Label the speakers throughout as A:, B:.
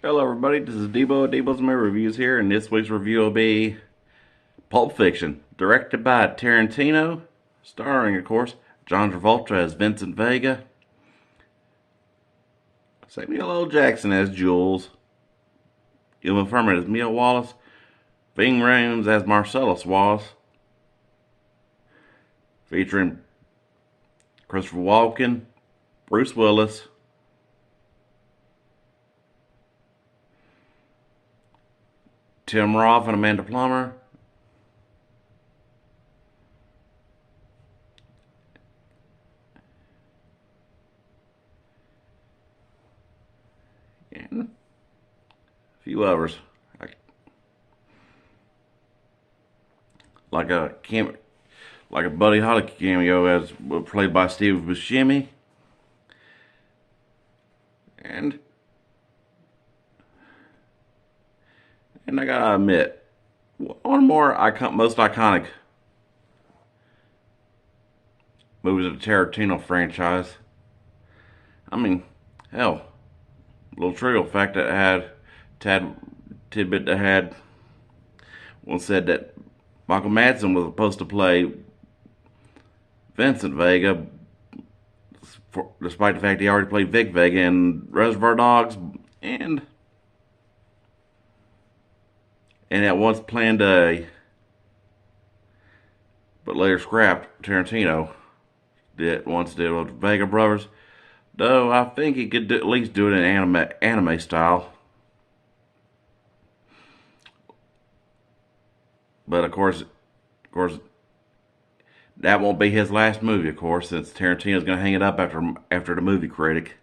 A: Hello everybody, this is Debo, Debo's Movie Reviews here, and this week's review will be Pulp Fiction, directed by Tarantino, starring, of course, John Travolta as Vincent Vega, Samuel L. Jackson as Jules, Uma Thurman as Mia Wallace, Ving Rhames as Marcellus Wallace, featuring Christopher Walken, Bruce Willis, Tim Roth and Amanda Plummer, and a few others. Like a like a Buddy Holly cameo as played by Steve Buscemi, and I gotta admit, one more most iconic movies of the Tarantino franchise. I mean, hell, little trivial fact that had tad tidbit that had one said that Michael Madsen was supposed to play Vincent Vega, despite the fact he already played Vic Vega in Reservoir Dogs, and at once planned but later scrapped. Tarantino did with Vega Brothers, though I think he could at least do it in anime style. But of course, that won't be his last movie, of course, since Tarantino's going to hang it up after the movie critic,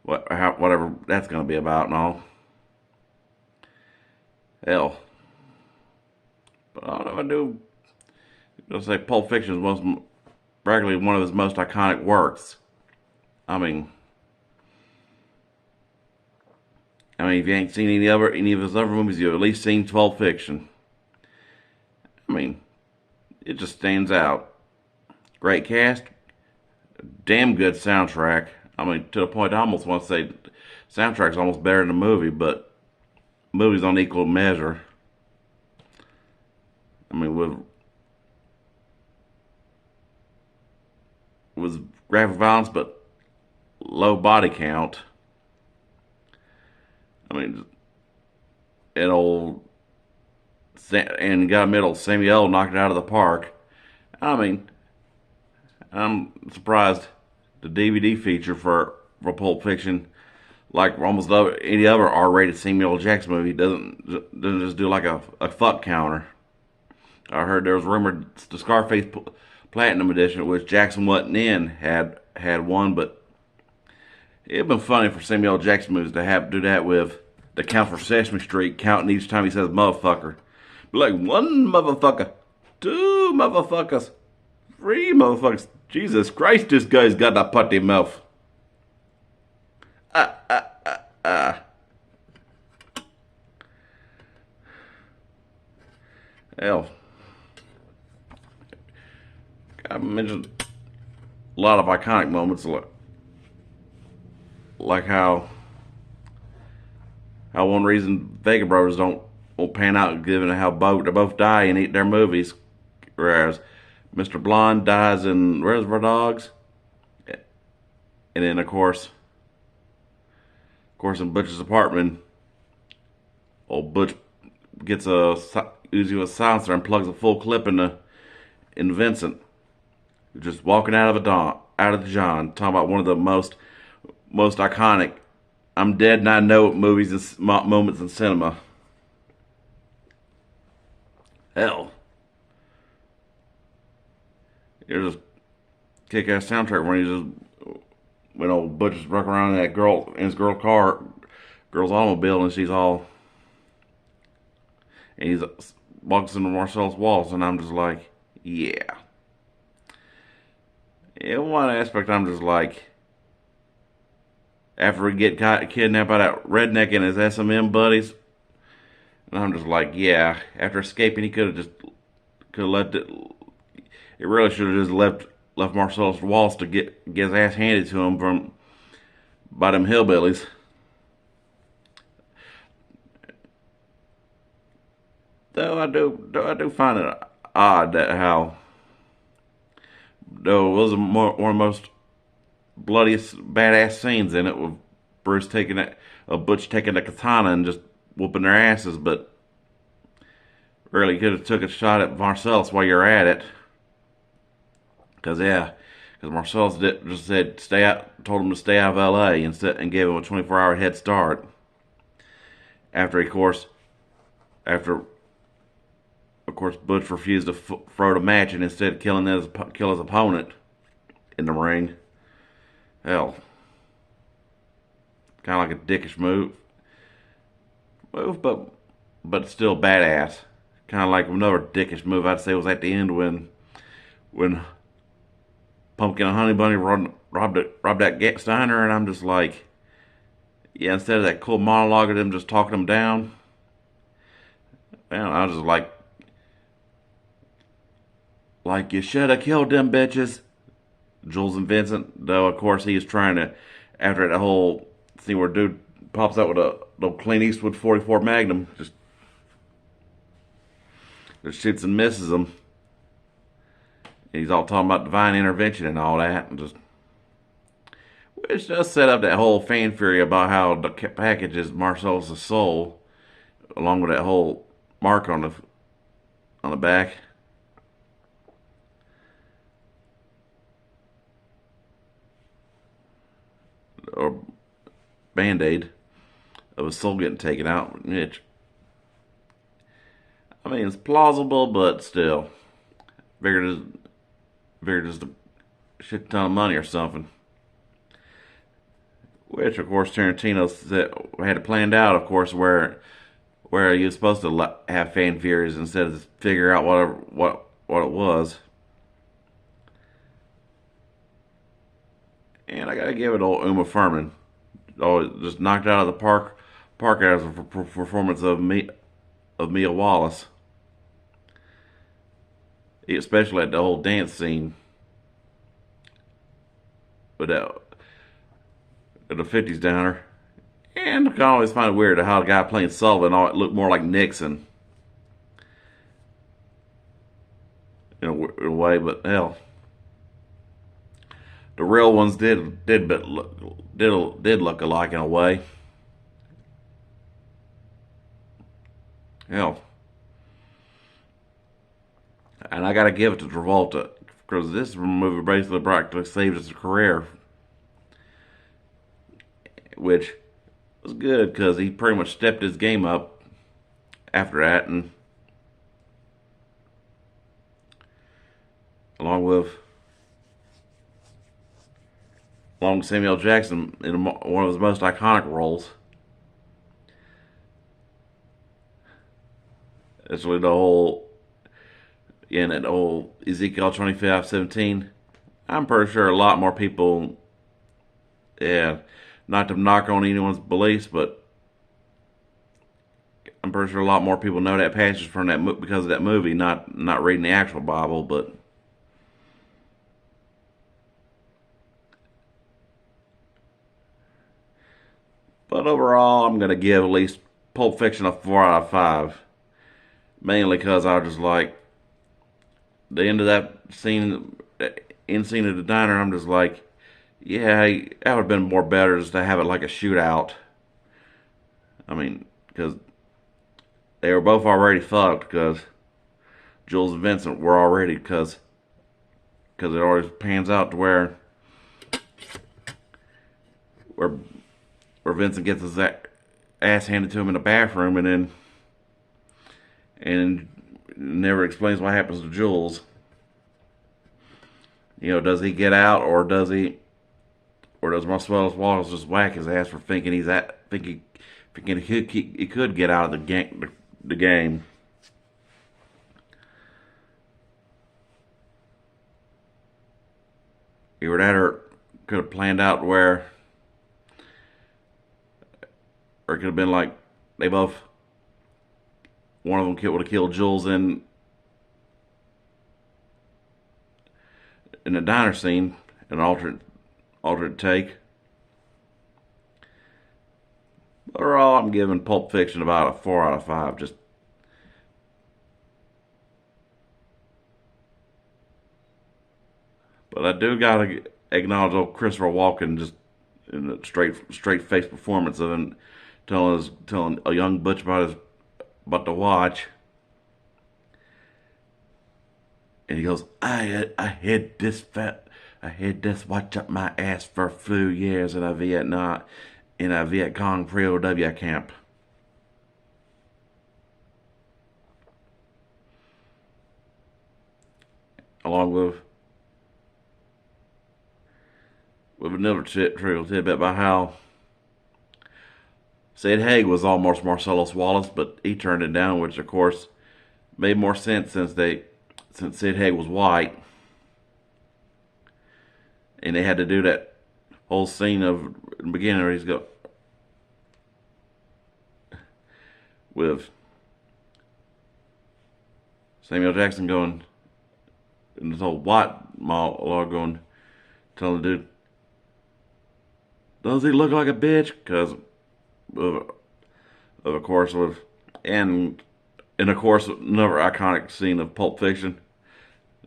A: whatever that's going to be about and all. Hell, but I don't know if I do. I'll say Pulp Fiction is practically one of his most iconic works. I mean, if you ain't seen any of his other movies, you've at least seen Pulp Fiction. I mean, it just stands out. Great cast, damn good soundtrack. I mean, to the point I almost want to say soundtrack's almost better than the movie, but movies on equal measure. I mean, with graphic violence, but low body count. I mean, and got middle Samuel knocked it out of the park. I mean, I'm surprised the DVD feature for Pulp Fiction, like almost any other R-rated Samuel L. Jackson movie, doesn't just do like a fuck counter. I heard there was rumored the Scarface Platinum Edition, which Jackson wasn't in, had one, but it'd been funny for Samuel L. Jackson movies to do that with the count for Sesame Street, counting each time he says motherfucker. Be like, one motherfucker, two motherfuckers, three motherfuckers. Jesus Christ, this guy's got a putty mouth. Ah, ah, ah, ah. Hell, I mentioned a lot of iconic moments, like how one reason Vega Brothers won't pan out, given how they both die and eat their movies, whereas Mr. Blonde dies in Reservoir Dogs, and then of course in Butch's apartment, old Butch gets a Uzi with a silencer and plugs a full clip in Vincent, just walking out of the John, talking about one of the most iconic I'm dead and I know it movies and moments in cinema. Hell, there's a kick-ass soundtrack when old Butch is running around in that girl's automobile, and he walks into Marcellus Wallace, and I'm just like, yeah. In one aspect, I'm just like, after we get kidnapped by that redneck and his SMM buddies, and I'm just like, yeah. After escaping, he could have left it. It really should have just left Marcellus Wallace to get his ass handed to him by them hillbillies. Though I do find it odd that how though it was one of the most bloodiest badass scenes in it with Bruce taking it, Butch taking the katana and just whooping their asses, but really could have took a shot at Marcellus while you're at it, because Marcellus just said stay out, told him to stay out of L.A. instead and gave him a 24-hour head start. After of course Butch refused to throw the match and instead kill his opponent in the ring. Hell, kind of like a dickish move, but still badass. Kind of like another dickish move I'd say was at the end when Pumpkin and Honey Bunny robbed that Steiner, and I'm just like, yeah, instead of that cool monologue of them just talking them down, man, I was just like you should have killed them bitches. Jules and Vincent, though, of course, he was trying to, after that whole scene where dude pops out with a Clint Eastwood 44 Magnum, just shoots and misses him. And he's all talking about divine intervention and all that, and just which does set up that whole fan fury about how the package is Marcellus' soul, along with that whole mark on the back. Or Band-Aid of his soul getting taken out, which, I mean, it's plausible, but still, figured just a shit ton of money or something. Which, of course, Tarantino had it planned out, of course, where he was supposed to have fan furies instead of figure out what it was. And I gotta give it old Uma Thurman. Oh, just knocked out of the park as a performance of Mia Wallace. Especially at the whole dance scene. But the 50s downer. And I can always find it weird how the guy playing Sullivan looked more like Nixon. In a way, but hell. The real ones did look alike in a way. Hell, and I gotta give it to Travolta because this movie basically practically saved his career, which was good because he pretty much stepped his game up after that, and along with Samuel Jackson in one of his most iconic roles. It's really that whole Ezekiel 25:17. I'm pretty sure a lot more people, yeah, not to knock on anyone's beliefs, but I'm pretty sure a lot more people know that passage from that because of that movie, not reading the actual Bible, but. But overall, I'm going to give at least Pulp Fiction a 4 out of 5. Mainly because I was just like, the end of that scene, end scene of the diner, I'm just like, yeah, that would have been more better just to have it like a shootout. I mean, because they were both already fucked, because Jules and Vincent were already, because it always pans out to where Vincent gets his ass handed to him in the bathroom and never explains what happens to Jules. You know, does he get out or does Marcellus Wallace just whack his ass for thinking he could get out of the game? Either that or could have planned out where. Or it could have been like one of them would have killed Jules in the diner scene, an alternate take. Overall, I'm giving Pulp Fiction about a 4 out of 5. Just But I do gotta acknowledge old Christopher Walken just in a straight face performance of him telling a young butch about the watch, and he goes, I had this watch up my ass for a few years in a Viet Cong POW camp. Along with another trivial tidbit about how Sid Haig was almost Marcellus Wallace, but he turned it down, which of course made more sense since Sid Haig was white, and they had to do that whole scene of in the beginning where he's go with Samuel Jackson going and this whole white monologue going, telling the dude, does he look like a bitch? Because of course with and of course another iconic scene of Pulp Fiction,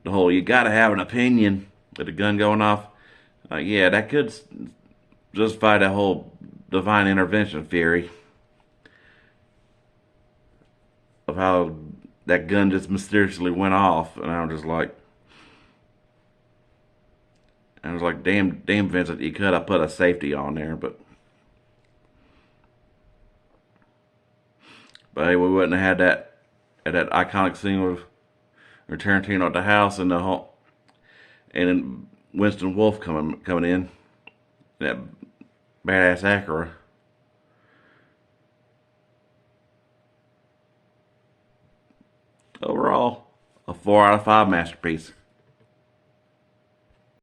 A: the whole you gotta have an opinion with the gun going off. Yeah, that could justify that whole divine intervention theory of how that gun just mysteriously went off, and I was like, damn, Vincent, you could have put a safety on there, but hey, we wouldn't have had that iconic scene with Tarantino at the house and the whole, and then Winston Wolfe coming in that badass Acura. Overall, a 4 out of 5 masterpiece.